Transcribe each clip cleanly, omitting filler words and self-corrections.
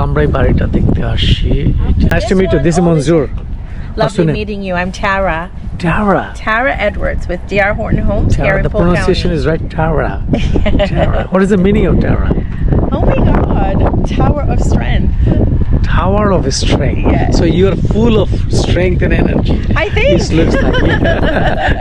আমরা এই বাড়িটা দেখতে আসছি। Nice to meet you. This is Manzoor. Lovely meeting you. I'm Tara. Tara Edwards with D.R. Horton Homes here in The Polk pronunciation County. is right, Tara. Tara. What is the meaning of Tara? Oh my God, Tower of Strength. Tower of strength. Yes. So you are full of strength and energy. I think. This looks like it.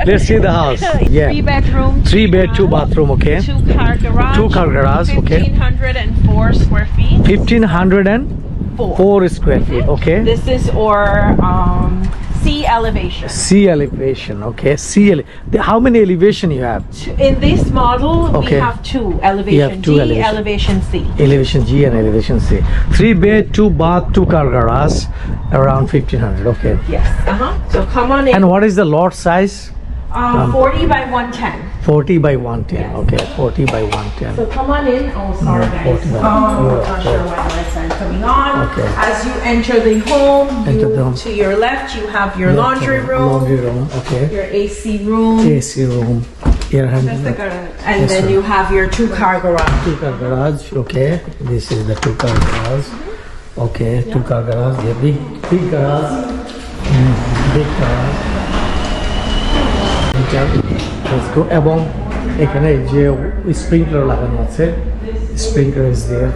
Let's see the house. Yeah. 3 bedroom. 3 bed, 2 bathroom. Okay. 2 car garage. 2 car garage. Okay. 1,504 square feet. 1,504 square feet. Okay. This is our sea elevation. Sea elevation. Okay. How many elevation you have? In this model, Okay. we have 2 elevation. You have 2 D, elevation. elevation C. Elevation G and elevation C. 3 bed, 2 bath, 2 car garage, around 1,500. Okay. Yes. So come on in. And what is the lot size? 40 by 110. 40 by 110. Okay. 40 by 110. So come on in. Oh, sorry, Yeah, guys. 40 by Not sure why the lights aren't coming on. Okay. As you enter the home, Enter the home. to your left, you have your laundry room, Laundry room. Okay. your AC room, AC room. Air handling. and Yes, then sir. you have your 2-car garage. 2 car garage. Okay. This is the 2 car garage. Okay. 2 car garage. Yeah. Big garage. Big garage. Let's go. এবং এখানে যে sprinkler লাগানো আছে, sprinkler is there.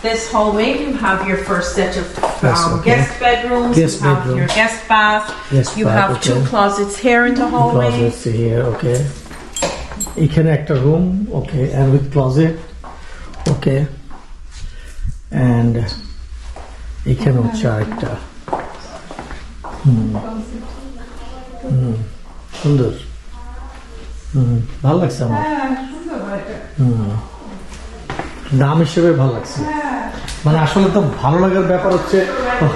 This hallway, you have your first set of Yes, okay. guest bedrooms. Guest you have bedroom. your guest bath. Guest you bath, have okay. 2 closets here in the hallway. Closets here. Okay. এখানে একটা room. Okay. And with closet. Okay. And এখানে হচ্ছে আরেকটা। সুন্দর। ভালো লাগছে আমার। দাম হিসেবে ভালো লাগছে। মানে আসলে তো ভালো লাগার ব্যাপার হচ্ছে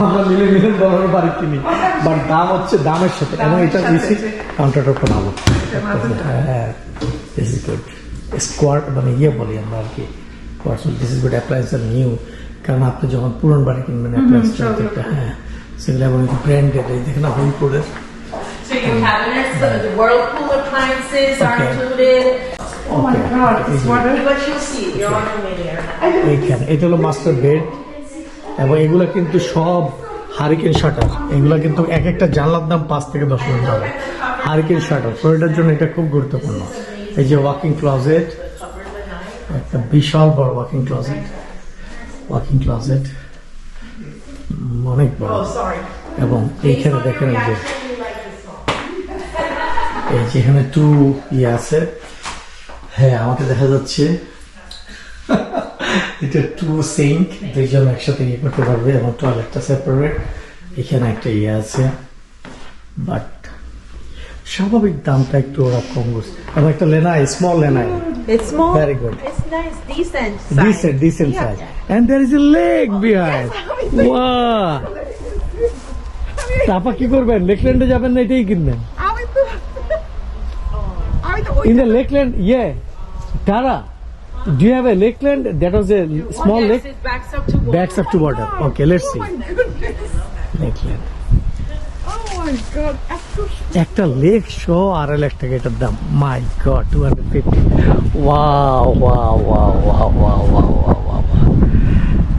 আমরা মিলিয়ন ডলারের বাড়ি কিনি, বাট দাম হচ্ছে দামের সাথে। এবং এটা দিয়েছি কাউন্টারটা ভালো। হ্যাঁ, দিস ইজ গুড। স্কোয়ার মানে বলি আমরা আর কি, দিস ইজ গুড অ্যাপ্লায়েন্স আর নিউ। কারণ আপনি যখন পুরনো বাড়ি কিনবেন অ্যাপ্লায়েন্সটা দেখতে, হ্যাঁ সেগুলো এবং ব্র্যান্ডেড, এই দেখেন না হোমপুরের। So your cabinets, the Whirlpool appliances are Okay. included. Oh my God, It's wonderful. But you'll see, you're on your way there. এইখানে এটা হলো মাস্টার বেড, এবং এগুলো কিন্তু সব হারিকেন শাটার। এগুলো কিন্তু এক একটা জানলার দাম 5 থেকে 10 হাজার টাকা। হারিকেন শাটার, তো এটার জন্য এটা খুব গুরুত্বপূর্ণ। এই যে ওয়াকিং ক্লোজেট, একটা বিশাল বড় ওয়াকিং ক্লোজেট, অনেক বড়। Oh, sorry. এবং এইখানে দেখেন এই যেখানে 2 আছে, হ্যাঁ আমাকে দেখা যাচ্ছে এটা 2 সিঙ্ক, দুইজন একসাথে করতে পারবে, এবং টয়লেটটা সেপারেট। এখানে একটা আছে, বাট স্বাভাবিক দামটা একটু ওরা কম করছে। এবং একটা লেনাই, small লেনাই, It's small. Very good. It's nice, decent. Decent size. And there is a lake behind. Wow. আপা কি করবেন? লেকল্যান্ডে যাবেন না এটাই কিনবেন? In the lakeland, yeah. Tara, do you have a lakeland? That was a small Yes, lake. it backs up to water. Backs up to water. Okay, let's see. Lakeland. একটা lake show আর একটা এটার দাম, my god, 250। Wow wow wow wow wow wow wow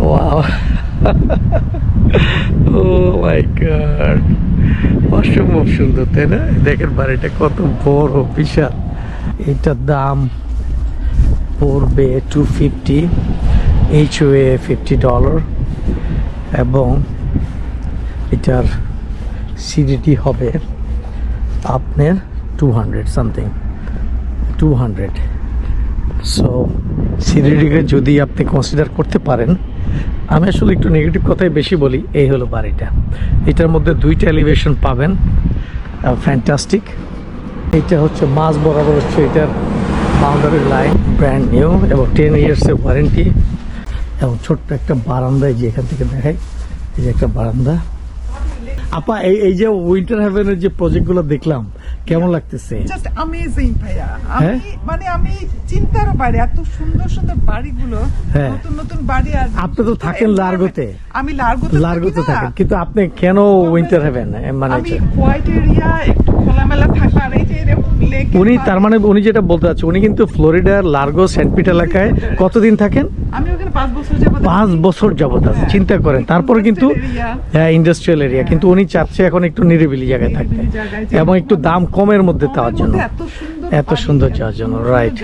wow, oh my god, অসম্ভব সুন্দর, তাই না? দেখেন বাড়িটা কত বড়, বিশাল। এটার দাম পড়বে 250, HOA $50, এবং এটার সিডিটি হবে আপনার 200 সামথিং, 200। সো সিডিটিকে যদি আপনি কনসিডার করতে পারেন, আমি আসলে একটু নেগেটিভ কথাই বেশি বলি। এই হলো বাড়িটা, এটার মধ্যে 2টা এলিভেশন পাবেন, ফ্যান্টাস্টিক। এইটা হচ্ছে মাঝ বরাবর হচ্ছে এটার বাউন্ডারি লাইন, ব্র্যান্ড নিউ, এবং 10 ইয়ার্সের ওয়ারেন্টি, এবং ছোট্ট একটা বারান্দায়, যে এখান থেকে দেখাই, এই যে একটা বারান্দা। আপা এই যে উইন্টার হেভেনের যে প্রজেক্টগুলো দেখলাম, কেমন লাগতেছে? জাস্ট অ্যামেজিং ভাইয়া। হ্যাঁ? আমি চিন্তারও বাইরে, এত সুন্দর সুন্দর বাড়িগুলো, হ্যাঁ। নতুন নতুন বাড়ি। আর আপনি তো থাকেন লার্গোতে। আমি লার্গোতে থাকেন, কিন্তু আপনি কেন উইন্টার হেভেন মানে? আমি হোয়াইট এরিয়া, একটু খোলামেলা থাকা, আর এই যে এরকম উনি তার মানে উনি যেটা বলতে চাচ্ছে, উনি কিন্তু ফ্লোরিডার লার্গো সেন্ট পিট এলাকায় কতদিন থাকেন? আমি ওখানে 5 বছর যাবত 5 বছর যাবত আছে, চিন্তা করেন। তারপরে কিন্তু হ্যাঁ ইন্ডাস্ট্রিয়াল এরিয়া, কিন্তু উনি চাচ্ছে এখন একটু নিরিবিলি জায়গায় থাকতে এবং একটু দাম কমের মধ্যে যাওয়ার জন্য, এত সুন্দর যাওয়ার জন্য। রাইট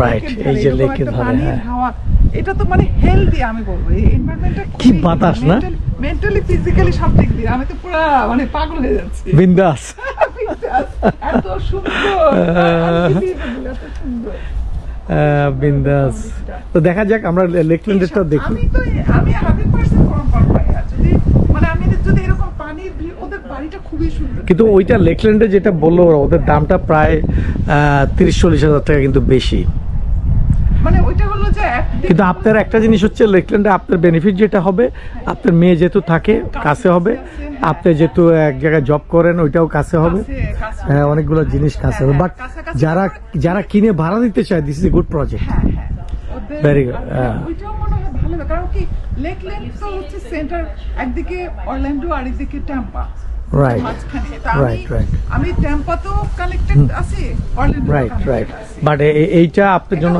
রাইট, এই যে লেকের ধারে। হ্যাঁ, এটা তো মানে হেলদি, আমি বলবো এই এনভায়রনমেন্টটা কি বাতাস না, মেন্টালি ফিজিক্যালি সব দিক দিয়ে আমি তো পুরো মানে পাগল হয়ে যাচ্ছি। বিন্দাস। এত সুন্দর, এত সুন্দর বিন্দাস। তো দেখা যাক, আমরা লেকল্যান্ডেরটা দেখি। আমি 100% কনফার্ম ভাইয়া, যদি মানে আমি যদি এরকম পানির ভিউ, ওদের বাড়িটা খুবই সুন্দর। কিন্তু ওইটা লেকল্যান্ডে যেটা বললো ওরা, ওদের দামটা প্রায় 30-40 হাজার টাকা কিন্তু বেশি। মানে ওইটা হলো যে কিন্তু আপনার একটা জিনিস হচ্ছে, লেকল্যান্ডে আপনার বেনিফিট যেটা হবে, আপনার মেয়ে যেহেতু থাকে কাছে হবে, আপনি যেহেতু এক জায়গায় জব করেন ওইটাও কাছে হবে, হ্যাঁ অনেকগুলো জিনিস কাছে হবে। বাট যারা যারা কিনে ভাড়া দিতে চায়, this is a good project, very good. ওইটাও মনে হয় ভালো হবে, কারণ কি লেকল্যান্ড তো হচ্ছে সেন্টার, একদিকে অরল্যান্ডো আর একদিকে ট্যাম্পা, রাইট রাইট রাইট আমি ট্যাম্পাতেও কানেক্টেড আছি, অরল্যান্ডো রাইট রাইট। বাট এইটা আপনার জন্য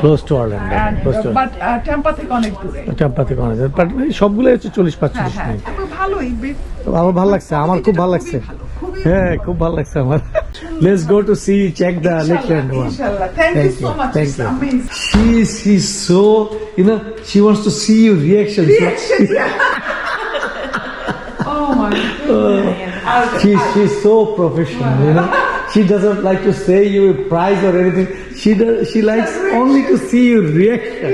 close two Orlando, close two, but Tampa থেকে অনেক দূরে, ট্যাম্পা থেকে অনেক, বাট সবগুলো হচ্ছে 40-45 হ্যাঁ মিনিট। ভালোই, আমার ভালো লাগছে, আমার খুব ভালো লাগছে, হ্যাঁ খুব ভালো লাগছে আমার। Let's go to see, check the Lakeland one. Inshallah. Thank you so much. Thank It's you. amazing. She's so, you know, she wants to see your reaction. Reaction, yeah. Oh my goodness. She's so professional, you know. She doesn't like to say you a price or anything. She likes only to see your reaction.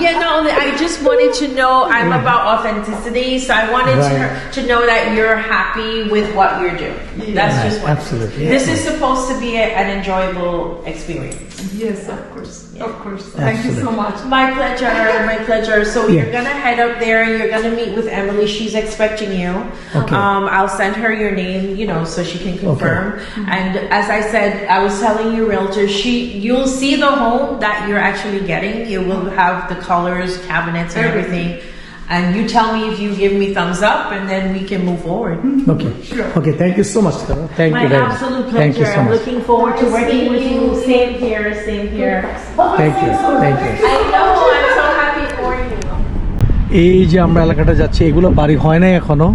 Yeah, no, I just wanted to know, I'm about authenticity, so I wanted Right. to know that you're happy with what you're doing. That's Right, just what absolutely. This is supposed to be an enjoyable experience. Yes, of course. Of course. Thank you so much. My pleasure, my pleasure. So Yeah. you're gonna head up there and you're gonna meet with Emily. She's expecting you. Okay. I'll send her your name, you know, so she can confirm. And as I said, I was telling you, realtor, you'll see the home that you're actually getting. You will have the colors, cabinets, and everything. And you tell me if you give me thumbs up, and then we can move forward. Okay. Okay. Thank you so much, Sarah. Thank My you very much. absolute Thank you pleasure. so I'm much. looking forward to working with you. Same here, same here. Thank you. Thank you. I know, I'm so happy for you. এই যে আমরা এলাকাটা যাচ্ছি, এগুলো বাড়ি হয় নাই এখনো,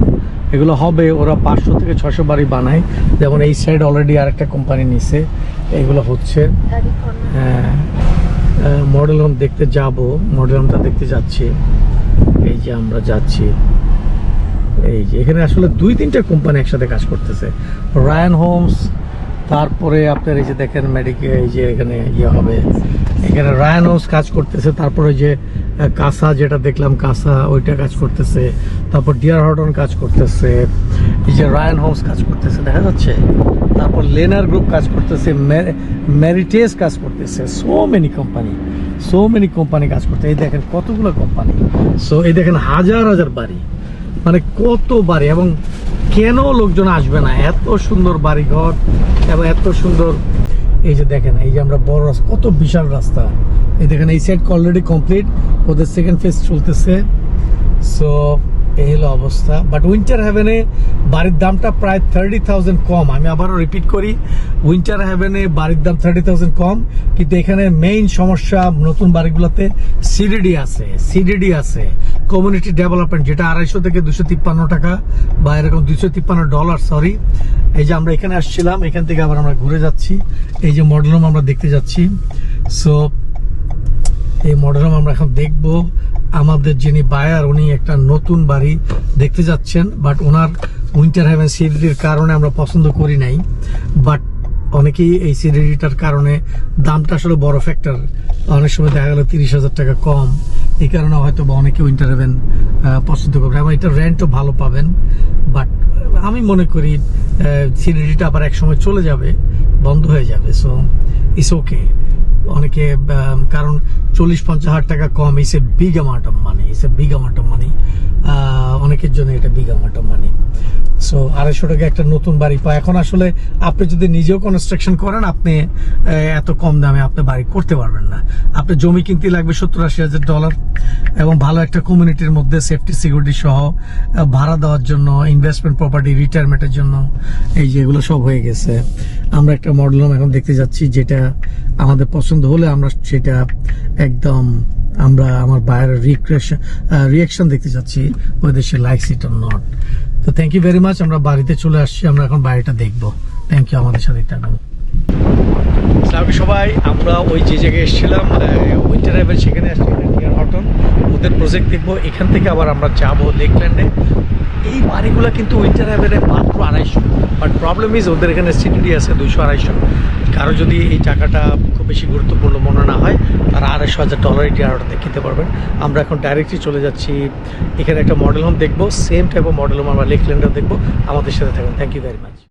এগুলো হবে। ওরা 500 থেকে 600 বাড়ি বানায়। যেমন এই সাইড অলরেডি আরেকটা কোম্পানি নিছে, এগুলো হচ্ছে। হ্যাঁ, মডেল হোম দেখতে যাব, মডেল হোমটা দেখতে যাচ্ছি। এই যে আমরা যাচ্ছি, এই যে এখানে আসলে 2-3টা কোম্পানি একসাথে কাজ করতেছে, রায়ান হোমস, তারপরে আপনার এই যে দেখেন মেডিকেল, এই যে এখানে ইয়ে হবে, এখানে রায়ান হোমস কাজ করতেছে, তারপরে যে কাসা যেটা দেখলাম কাসা ওইটা কাজ করতেছে, তারপর ডিয়ার হর্টন কাজ করতেছে, এই যে রায়ান হোমস কাজ করতেছে দেখা যাচ্ছে, তারপর লেনার গ্রুপ কাজ করতেছে, ম্যারিটেজ কাজ করতেছে, সো মেনি কোম্পানি কাজ করতে। এই দেখেন কতগুলো কোম্পানি, সো এই দেখেন হাজার হাজার বাড়ি, মানে কত বাড়ি, এবং কেন লোকজন আসবে না, এত সুন্দর বাড়িঘর এবং এত সুন্দর। এই যে দেখেন, এই যে আমরা বড় রাস্তা, কত বিশাল রাস্তা, এই দেখেন এই সাইড অলরেডি কমপ্লিট, ওদের সেকেন্ড ফেজ চলতেছে। সো এই হলো অবস্থা। বাট উইন্টার হেভেনে বাড়ির দামটা প্রায় 30,000 কম। আমি আবারও রিপিট করি, উইন্টার হেভেনে বাড়ির দাম 30,000 কম, কিন্তু এখানে মেইন সমস্যা নতুন বাড়িগুলোতে সিডিডি আছে, কমিউনিটি ডেভেলপমেন্ট, যেটা 250 থেকে 253 টাকা বা এরকম $253, সরি। এই যে আমরা এখানে আসছিলাম, এখান থেকে আবার আমরা ঘুরে যাচ্ছি, এই যে মডেল হোম আমরা দেখতে যাচ্ছি। সো এই মডেল হোম আমরা এখন দেখবো। আমাদের যিনি বায়ার, উনি একটা নতুন বাড়ি দেখতে যাচ্ছেন, বাট ওনার উইন্টার হেভেন সিডিডির কারণে আমরা পছন্দ করি নাই, বাট অনেকেই এই সিডিডিটার কারণে দামটা আসলে বড় ফ্যাক্টর, অনেক সময় দেখা গেল 30,000 টাকা কম, এই কারণে হয়তো বা অনেকে উইন্টার হেভেন পছন্দ করবে, এবং এটা রেন্টও ভালো পাবেন। বাট আমি মনে করি সিডিডিটা আবার এক সময় চলে যাবে, বন্ধ হয়ে যাবে, সো ইটস ওকে। অনেকে কারণ 40-50 হাজার টাকা কম, it's a big amount of money, অনেকের জন্য এটা big amount of money. So 250 টাকা একটা নতুন বাড়ি পাওয়া, এখন আসলে আপনি যদি নিজেও কনস্ট্রাকশন করেন আপনি এত কম দামে আপনি বাড়ি করতে পারবেন না। আপনি জমি কিনতে লাগবে $70,000-80,000 এবং ভালো একটা কমিউনিটির মধ্যে সেফটি সিকিউরিটি সহ ভাড়া দেওয়ার জন্য, ইনভেস্টমেন্ট প্রপার্টি, রিটায়ারমেন্টের জন্য, এই যে এগুলো সব হয়ে গেছে। আমরা একটা মডেল হোম এখন দেখতে যাচ্ছি, যেটা আমাদের পছন্দ হলে আমরা সেটা একদম আমার বাইরের রিয়াকশন দেখতে চাচ্ছি, ওদের she likes it or not. তো থ্যাংক ইউ ভেরি মাচ, আমরা বাড়িতে চলে আসছি, আমরা এখন বাড়িটা দেখবো। থ্যাংক ইউ, আমাদের সাথে থাকুন। সবাই আমরা ওই যে জায়গায় এসেছিলাম উইন্টার হাইভেল, সেখানে আসছি, টিয়ার হটন, ওদের প্রজেক্ট দেখবো। এখান থেকে আবার আমরা যাবো লেকল্যান্ডে। এই বাড়িগুলো কিন্তু উইন্টার হাইভেলে মাত্র 250, বাট প্রবলেম ইজ ওদের এখানে সিটিডি আছে 200-250। কারো যদি এই টাকাটা খুব বেশি গুরুত্বপূর্ণ মনে না হয়, তারা $250,000 টিয়ার হটনতে কিনতে পারবেন। আমরা এখন ডাইরেক্টলি চলে যাচ্ছি, এখানে একটা মডেল হোম দেখবো, same type of model home আমরা লেকল্যান্ডেও দেখবো। আমাদের সাথে থাকুন। Thank you very much.